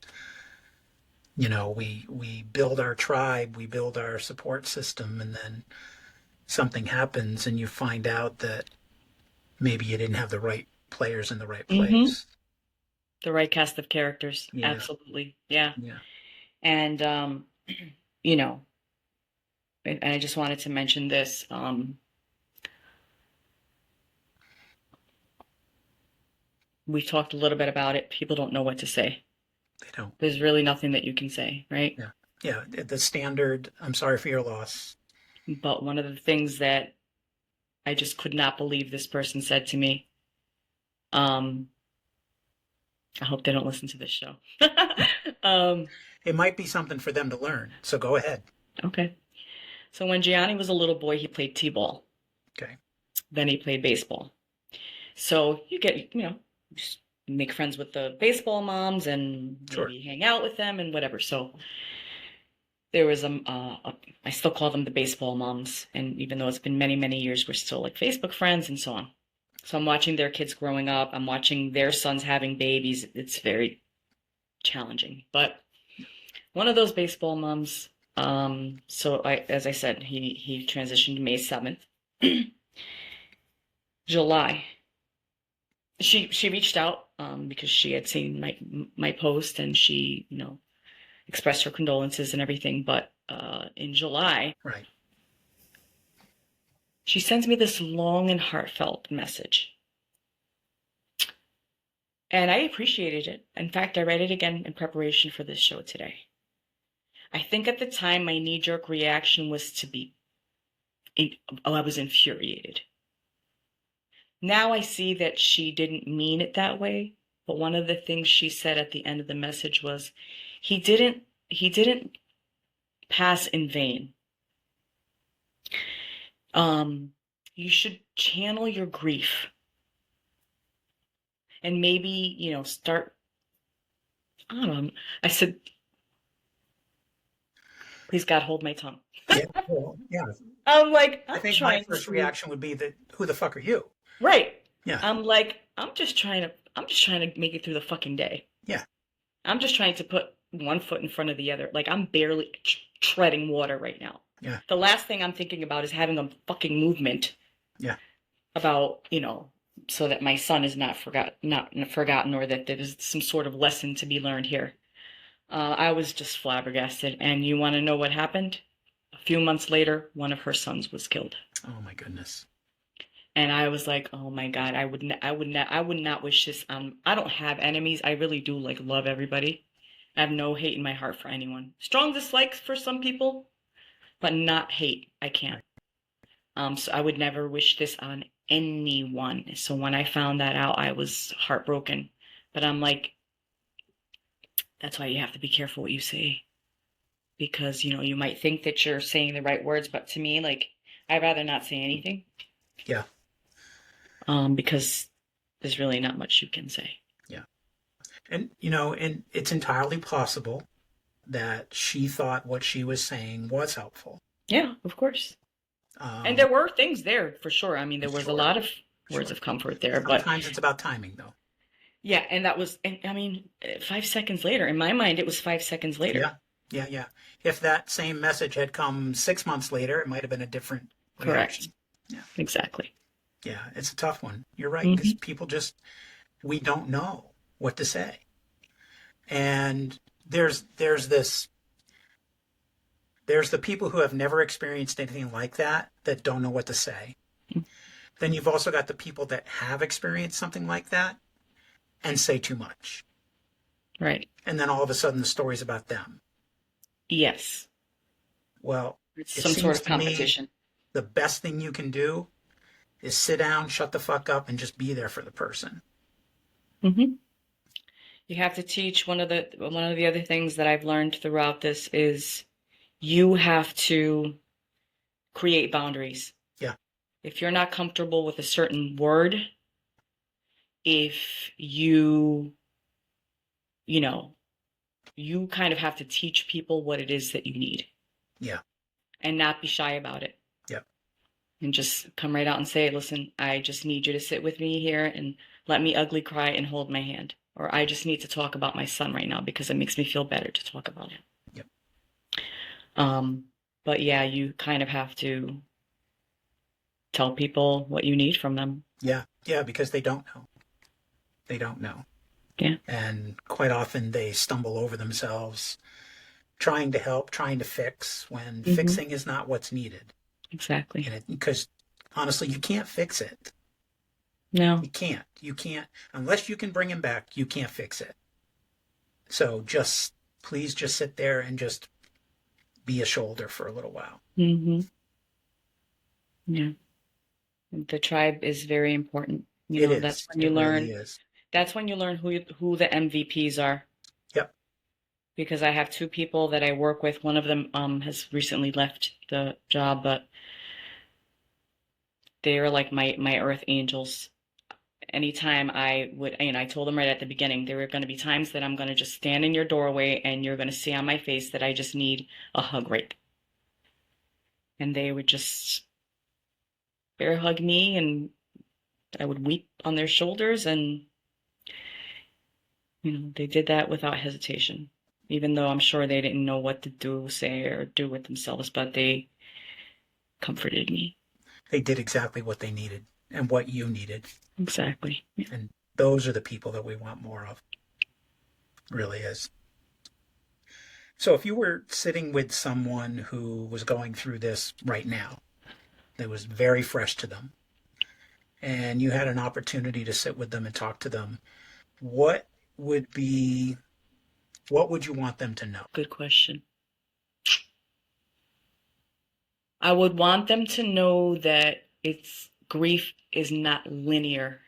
we build our tribe, we build our support system, and then something happens and you find out that maybe you didn't have the right players in the right place. Mm-hmm. The right cast of characters. Yeah. Absolutely. Yeah. Yeah. And, and I just wanted to mention this. We've talked a little bit about it. People don't know what to say. They don't. There's really nothing that you can say, right? Yeah. Yeah. The standard, I'm sorry for your loss. But one of the things that I just could not believe this person said to me, I hope they don't listen to this show. It might be something for them to learn. So go ahead. Okay. So when Gianni was a little boy, he played t-ball. Okay. Then he played baseball. So you get, just make friends with the baseball moms and maybe hang out with them and whatever. So there was I still call them the baseball moms. And even though it's been many, many years, we're still like Facebook friends and so on. So I'm watching their kids growing up. I'm watching their sons having babies. It's very challenging. But one of those baseball moms, as I said, he transitioned May 7th. July, she reached out because she had seen my post, and she, expressed her condolences and everything. But in July, right, she sends me this long and heartfelt message. And I appreciated it. In fact, I read it again in preparation for this show today. I think at the time my knee-jerk reaction was I was infuriated. Now I see that she didn't mean it that way, but one of the things she said at the end of the message was, he didn't pass in vain. You should channel your grief and maybe, start, I don't know. I said, please God, hold my tongue. Yeah. Well, yeah. I'm like, I think my first reaction would be that, who the fuck are you? Right. Yeah. I'm like, I'm just trying to make it through the fucking day. Yeah. I'm just trying to put one foot in front of the other. Like, I'm barely treading water right now. Yeah. The last thing I'm thinking about is having a fucking movement. Yeah. About, so that my son is not forgotten, or that there is some sort of lesson to be learned here. I was just flabbergasted. And you want to know what happened? A few months later, one of her sons was killed. Oh my goodness. And I was like, oh my God, I would not wish this on. I don't have enemies. I really do like love everybody. I have no hate in my heart for anyone. Strong dislikes for some people, but not hate. I can't. So I would never wish this on anyone. So when I found that out, I was heartbroken. But I'm like, that's why you have to be careful what you say. Because, you know, you might think that you're saying the right words, but to me, like, I'd rather not say anything. Yeah. Because there's really not much you can say. Yeah. And, you know, and it's entirely possible that she thought what she was saying was helpful. Yeah, of course. And there were things there for sure. I mean, there was a lot of words of comfort there, but sometimes it's about timing, though. yeah, and that was, and I mean, 5 seconds later. In my mind, it was 5 seconds later. Yeah. If that same message had come 6 months later, it might have been a different reaction. Correct. Yeah, exactly. Yeah, it's a tough one. You're right, because people just, we don't know what to say. And there's the people who have never experienced anything like that don't know what to say. Then you've also got the people that have experienced something like that and say too much. Right. And then all of a sudden the story's about them. Yes. Well, it's some sort of competition. The best thing you can do is sit down, shut the fuck up, and just be there for the person. Mm-hmm. You have to teach. One of the other things that I've learned throughout this is you have to create boundaries. Yeah. If you're not comfortable with a certain word, if you kind of have to teach people what it is that you need. Yeah. And not be shy about it. Yep. And just come right out and say, listen, I just need you to sit with me here and let me ugly cry and hold my hand. Or I just need to talk about my son right now because it makes me feel better to talk about him. Yep. But yeah, you kind of have to tell people what you need from them. Yeah, because they don't know. They don't know. Yeah. And quite often they stumble over themselves trying to help, trying to fix, when fixing is not what's needed. Exactly. Because honestly, you can't fix it. No. You can't. Unless you can bring him back, you can't fix it. So please just sit there and just be a shoulder for a little while. Mm-hmm. Yeah. The tribe is very important. That's when you learn. Really is. That's when you learn who the MVPs are. Yep. Because I have 2 people that I work with. One of them has recently left the job, but they are like my earth angels. Anytime I told them right at the beginning, there were going to be times that I'm going to just stand in your doorway and you're going to see on my face that I just need a hug right. And they would just bear hug me and I would weep on their shoulders, and they did that without hesitation, even though I'm sure they didn't know what to do, say, or do with themselves, but they comforted me. They did exactly what they needed and what you needed. Exactly. Yeah. And those are the people that we want more of. It really is. So if you were sitting with someone who was going through this right now, that was very fresh to them, and you had an opportunity to sit with them and talk to them, what would you want them to know? Good question. I would want them to know that grief is not linear.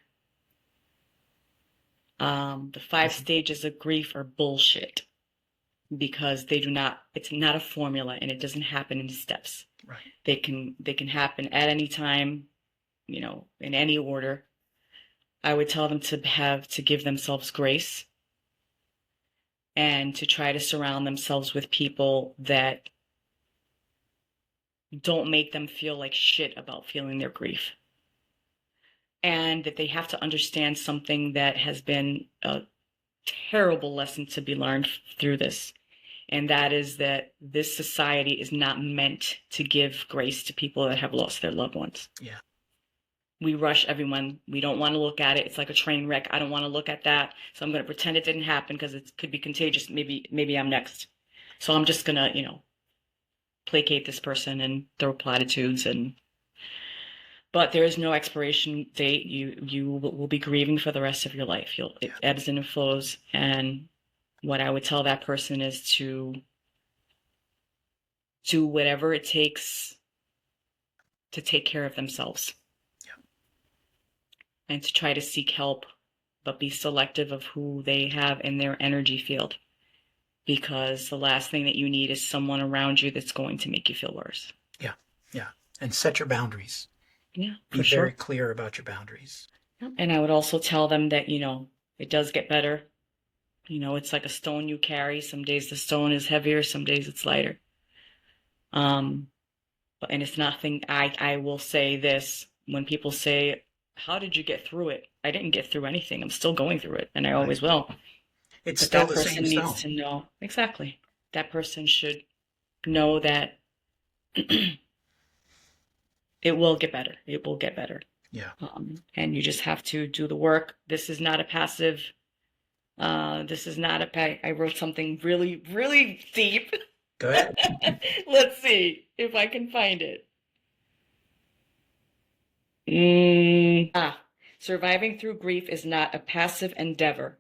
The 5 stages of grief are bullshit because it's not a formula and it doesn't happen in steps. Right. They can happen at any time, in any order. I would tell them to give themselves grace and to try to surround themselves with people that don't make them feel like shit about feeling their grief. And that they have to understand something that has been a terrible lesson to be learned through this. And that is that this society is not meant to give grace to people that have lost their loved ones. Yeah. we rush everyone. We don't want to look at it. It's like a train wreck. I don't want to look at that. So I'm going to pretend it didn't happen because it could be contagious. Maybe I'm next. So I'm just going to, placate this person and throw platitudes but there is no expiration date. You will be grieving for the rest of your life. It ebbs and flows. And what I would tell that person is to do whatever it takes to take care of themselves. Yeah. And to try to seek help, but be selective of who they have in their energy field. Because the last thing that you need is someone around you that's going to make you feel worse. Yeah. Yeah. And set your boundaries. Yeah, Be very clear about your boundaries. And I would also tell them that, it does get better. It's like a stone you carry. Some days the stone is heavier, some days it's lighter. And it's nothing. I will say this when people say, how did you get through it? I didn't get through anything. I'm still going through it, and I always will. It's but still that the person same needs stone. to know. Exactly. That person should know that it will get better. It will get better. Yeah. And you just have to do the work. This is not a passive. This is not I wrote something really, really deep. Go ahead. Let's see if I can find it. Surviving through grief is not a passive endeavor.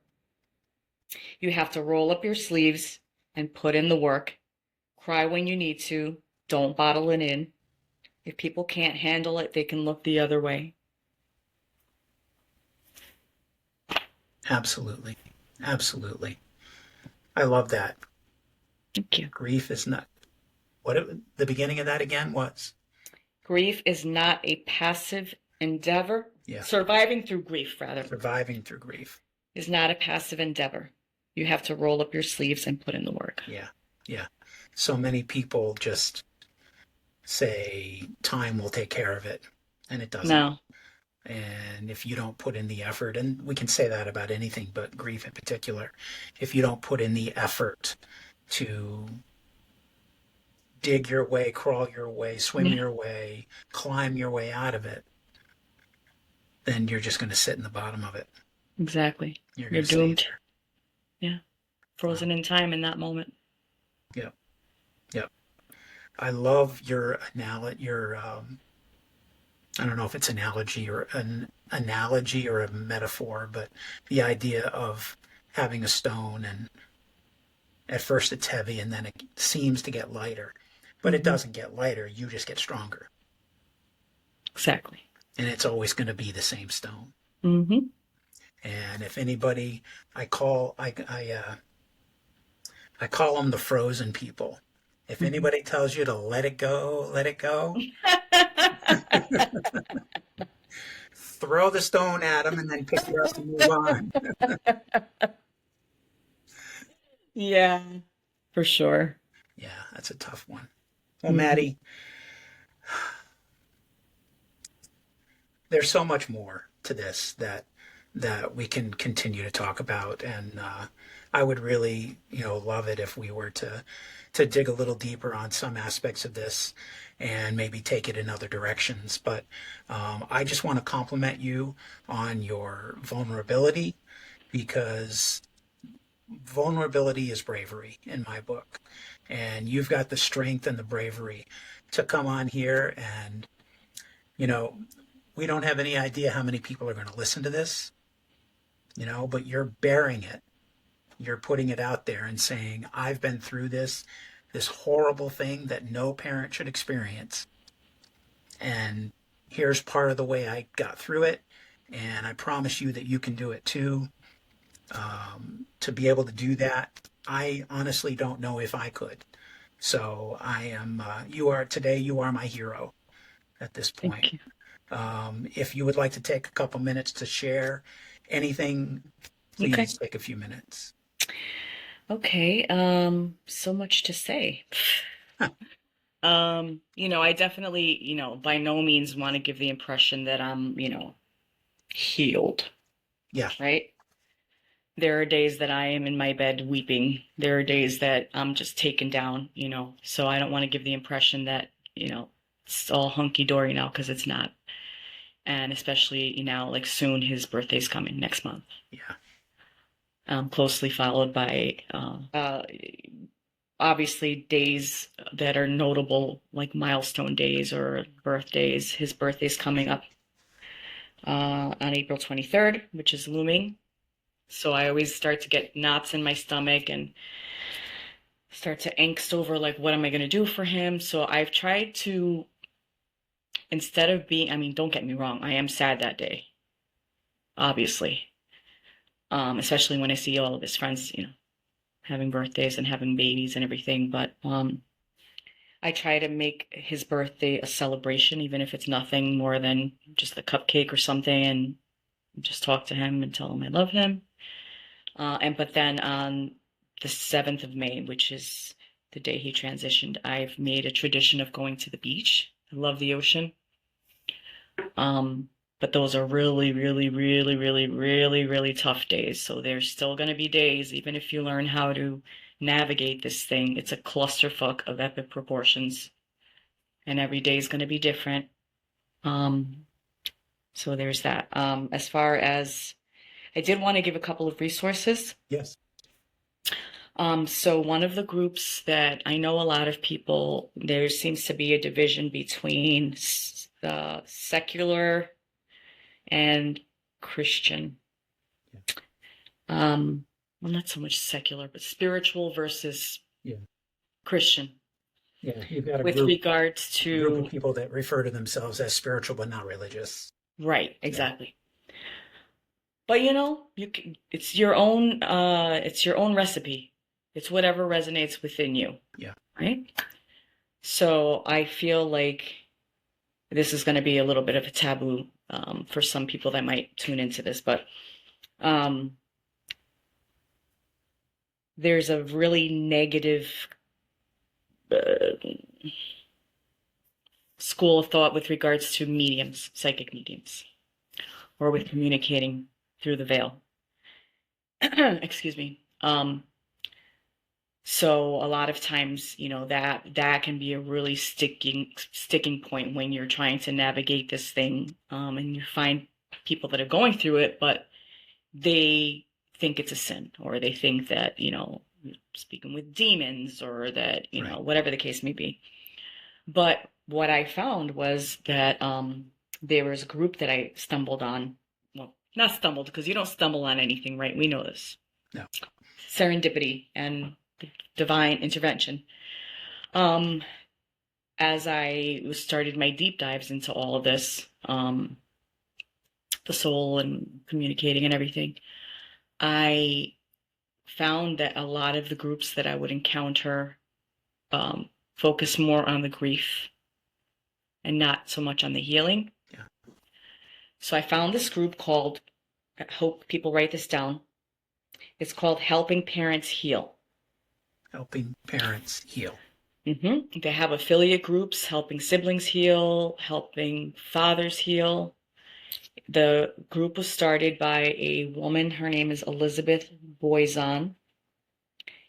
You have to roll up your sleeves and put in the work. Cry when you need to. Don't bottle it in. If people can't handle it, they can look the other way. Absolutely. Absolutely. I love that. Thank you. Grief is not the beginning of that again was? Grief is not a passive endeavor. Yeah. Surviving through grief, rather. Surviving through grief is not a passive endeavor. You have to roll up your sleeves and put in the work. Yeah. Yeah. So many people just say time will take care of it, and it doesn't. No. And if you don't put in the effort, and we can say that about anything, but grief in particular, if you don't put in the effort to dig your way, crawl your way, swim your way, climb your way out of it, then you're just going to sit in the bottom of it. Exactly. You're doomed. Yeah. Frozen in time in that moment. Yep. Yep. I love your I don't know if it's analogy or an analogy or a metaphor, but the idea of having a stone, and at first it's heavy and then it seems to get lighter, but it doesn't get lighter. You just get stronger. Exactly. And it's always going to be the same stone. Mm-hmm. And if anybody, I call them the frozen people. If anybody tells you to let it go, let it go. Throw the stone at them and then pick it up and move on. Yeah, for sure. Yeah, that's a tough one. Well, Maddy, there's so much more to this that we can continue to talk about, and I would really, love it if we were to dig a little deeper on some aspects of this and maybe take it in other directions. But I just want to compliment you on your vulnerability, because vulnerability is bravery in my book. And you've got the strength and the bravery to come on here, and, we don't have any idea how many people are going to listen to this, but you're bearing it. You're putting it out there and saying, I've been through this horrible thing that no parent should experience. And here's part of the way I got through it. And I promise you that you can do it too. To be able to do that, I honestly don't know if I could. So I am, you are my hero at this point. Thank you. If you would like to take a couple minutes to share anything, please take a few minutes. Okay. So much to say. I definitely, by no means want to give the impression that I'm, healed. Yeah. Right? There are days that I am in my bed weeping. There are days that I'm just taken down, so I don't want to give the impression that, it's all hunky-dory now, because it's not. And especially, like soon his birthday's coming next month. Yeah. Closely followed by obviously days that are notable, like milestone days or birthdays. His birthday's coming up on April 23rd, which is looming. So I always start to get knots in my stomach and start to angst over, like, what am I going to do for him? So I've tried to, instead of being, don't get me wrong, I am sad that day, obviously. Especially when I see all of his friends, having birthdays and having babies and everything. But I try to make his birthday a celebration, even if it's nothing more than just a cupcake or something, and just talk to him and tell him I love him. But then on the 7th of May, which is the day he transitioned, I've made a tradition of going to the beach. I love the ocean. But those are really, really, really, really, really, really tough days. So there's still going to be days, even if you learn how to navigate this thing, it's a clusterfuck of epic proportions. And every day is going to be different. So there's that. As far as, I did want to give a couple of resources. Yes. So one of the groups that I know a lot of people, there seems to be a division between secular and Christian. Well, not so much secular, but spiritual versus Christian. Yeah, you've got a with group, regards to group of people that refer to themselves as spiritual but not religious. Right, exactly. Yeah. But it's your own recipe. It's whatever resonates within you. Yeah. Right? So I feel like this is going to be a little bit of a taboo for some people that might tune into this, but there's a really negative school of thought with regards to mediums, psychic mediums, or with communicating through the veil. Excuse me. So a lot of times, that can be a really sticking point when you're trying to navigate this thing, and you find people that are going through it, but they think it's a sin, or they think that, you're speaking with demons, or that, Right. whatever the case may be. But what I found was that there was a group that I stumbled on. Well, not stumbled, because you don't stumble on anything, right? We know this. No. Serendipity and divine intervention. As I started my deep dives into all of this, the soul and communicating and everything, I found that a lot of the groups that I would encounter focus more on the grief and not so much on the healing. Yeah. So I found this group called, I hope people write this down, it's called Helping Parents Heal. Helping Parents Heal. Mm-hmm. They have affiliate groups, helping siblings heal, helping fathers heal. The group was started by a woman. Her name is Elizabeth Boyzon.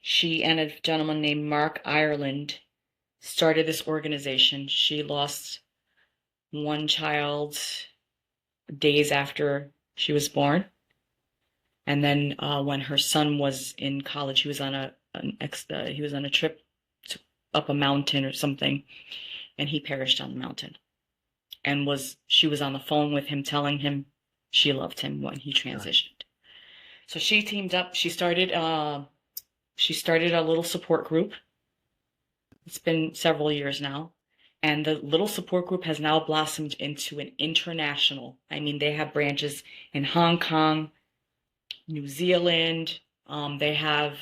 She and a gentleman named Mark Ireland started this organization. She lost one child days after she was born. And then when her son was in college, he was on a trip up a mountain or something, and he perished on the mountain. And she was on the phone with him, telling him she loved him when he transitioned. Right. So she teamed up. She started a little support group. It's been several years now. And the little support group has now blossomed into an international. They have branches in Hong Kong, New Zealand. They have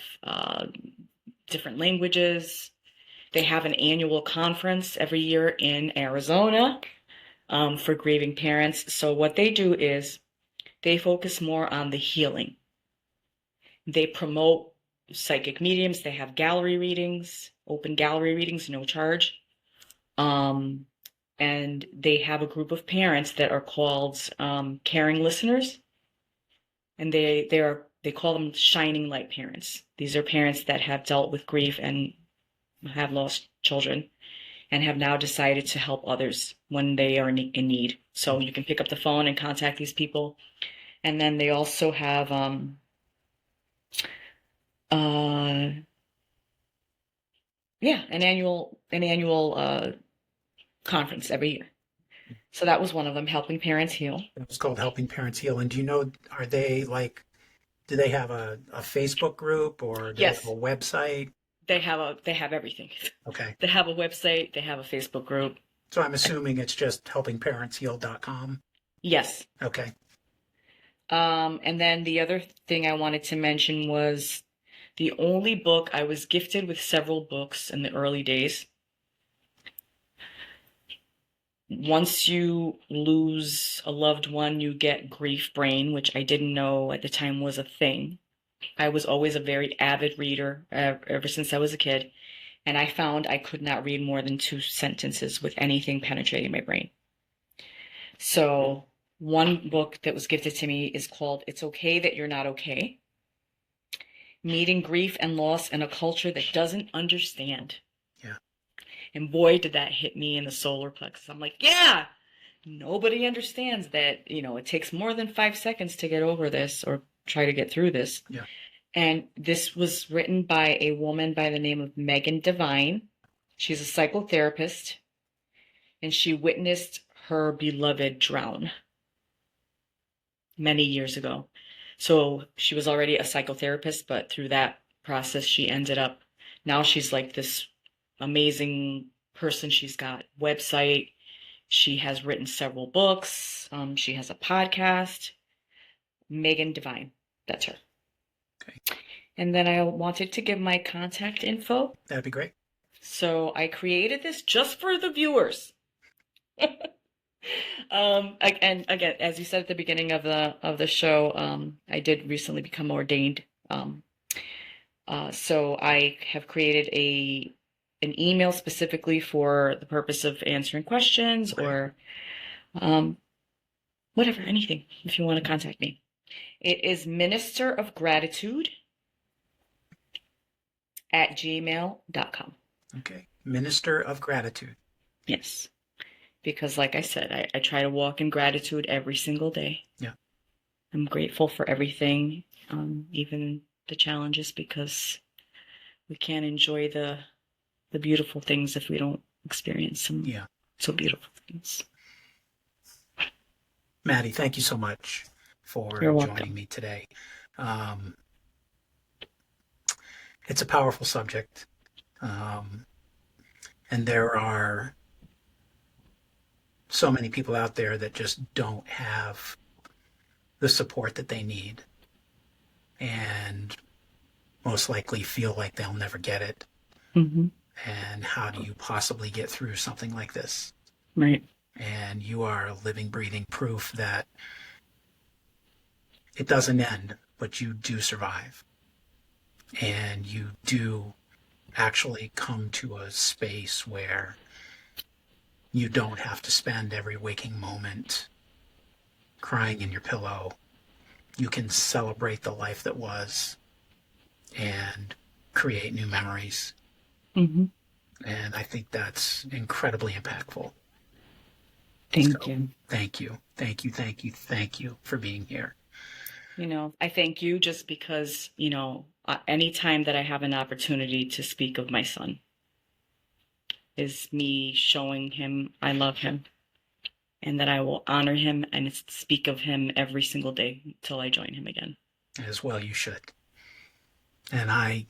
different languages. They have an annual conference every year in Arizona for grieving parents. So what they do is they focus more on the healing. They promote psychic mediums. They have gallery readings, open gallery readings, no charge. And they have a group of parents that are called caring listeners. And they call them shining light parents. These are parents that have dealt with grief and have lost children. and have now decided to help others when they are in need. So you can pick up the phone and contact these people. And then they also have an annual conference every year. So that was one of them, Helping Parents Heal. It was called Helping Parents Heal. And do you know, are they like, do they have a Facebook group, or do they Yes. have a website? They have everything. Okay. They have a website, they have a Facebook group. So I'm assuming it's just helpingparentsheal.com. Yes. Okay. And then the other thing I wanted to mention was the only book I was gifted with several books in the early days. Once you lose a loved one, you get grief brain, which I didn't know at the time was a thing. I was always a very avid reader ever since I was a kid, and I found I could not read more than 2 sentences with anything penetrating my brain. So one book that was gifted to me is called It's Okay That You're Not Okay. Meeting Grief and Loss in a Culture That Doesn't Understand. Yeah. And boy, did that hit me in the solar plexus. I'm like, yeah, nobody understands that, it takes more than 5 seconds to get over this or try to get through this. Yeah. And this was written by a woman by the name of Megan Devine. She's a psychotherapist, and she witnessed her beloved drown many years ago. So she was already a psychotherapist, but through that process, she ended up, now she's like this amazing person. She's got a website. She has written several books. She has a podcast. Megan Devine, that's her. Okay. And then I wanted to give my contact info. That'd be great. So I created this just for the viewers. And again, as you said at the beginning of the show, I did recently become ordained. So I have created an email specifically for the purpose of answering questions or whatever, anything, if you want to contact me. It is ministerofgratitude@gmail.com. Okay. Minister of Gratitude. Yes. Because like I said, I try to walk in gratitude every single day. Yeah. I'm grateful for everything, even the challenges, because we can't enjoy the beautiful things if we don't experience some so beautiful things. Maddy, thank you so much for joining me today. It's a powerful subject. And there are so many people out there that just don't have the support that they need, and most likely feel like they'll never get it. Mm-hmm. And how do you possibly get through something like this? Right. And you are living, breathing proof that it doesn't end, but you do survive. And you do actually come to a space where you don't have to spend every waking moment crying in your pillow. You can celebrate the life that was and create new memories. Mm-hmm. And I think that's incredibly impactful. Thank you. Thank you. Thank you. Thank you. Thank you for being here. I thank you just because, anytime that I have an opportunity to speak of my son is me showing him I love him and that I will honor him and speak of him every single day until I join him again. As well you should. And I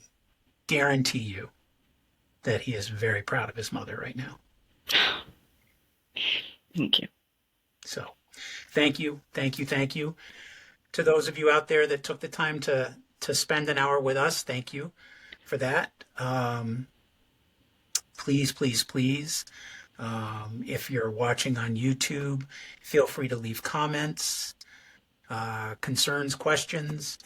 guarantee you that he is very proud of his mother right now. Thank you. So, thank you. Thank you. Thank you. To those of you out there that took the time to spend an hour with us, thank you for that. Please, please, please, if you're watching on YouTube, feel free to leave comments, concerns, questions.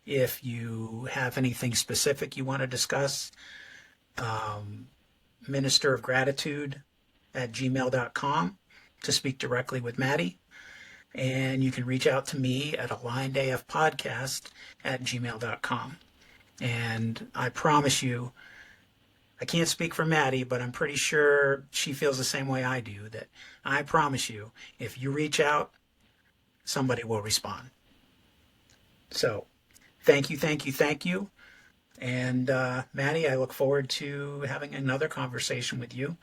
If you have anything specific you want to discuss, ministerofgratitude@gmail.com to speak directly with Maddy. And you can reach out to me at alignedafpodcast@gmail.com. And I promise you, I can't speak for Maddy, but I'm pretty sure she feels the same way I do, that I promise you, if you reach out, somebody will respond. So thank you, thank you, thank you. And Maddy, I look forward to having another conversation with you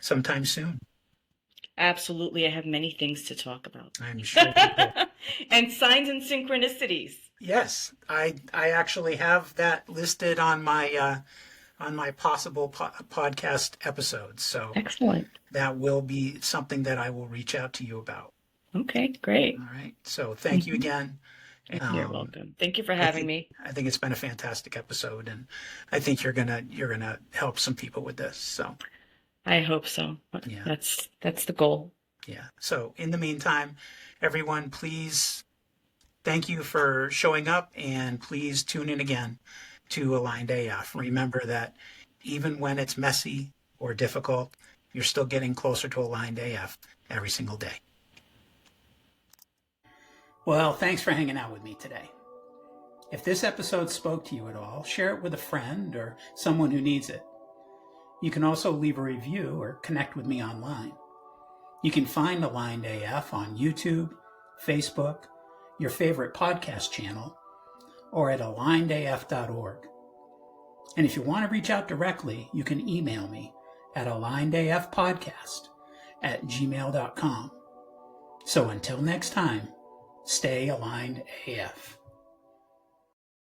sometime soon. Absolutely. I have many things to talk about. I'm sure you do. And signs and synchronicities. Yes, I actually have that listed on my possible podcast episodes. So Excellent. that will be something that I will reach out to you about. Okay, great. All right. So thank you again. You're welcome. Thank you for having me. I think it's been a fantastic episode, and I think you're gonna help some people with this. So I hope so. Yeah. That's the goal. yeah. So in the meantime, everyone, please thank you for showing up, and please tune in again to Aligned AF. Remember that even when it's messy or difficult, you're still getting closer to Aligned AF every single day. Well, thanks for hanging out with me today. If this episode spoke to you at all, share it with a friend or someone who needs it. You can also leave a review or connect with me online. You can find Aligned AF on YouTube, Facebook, your favorite podcast channel, or at alignedaf.org. And if you want to reach out directly, you can email me at alignedafpodcast@gmail.com. So until next time, stay aligned AF.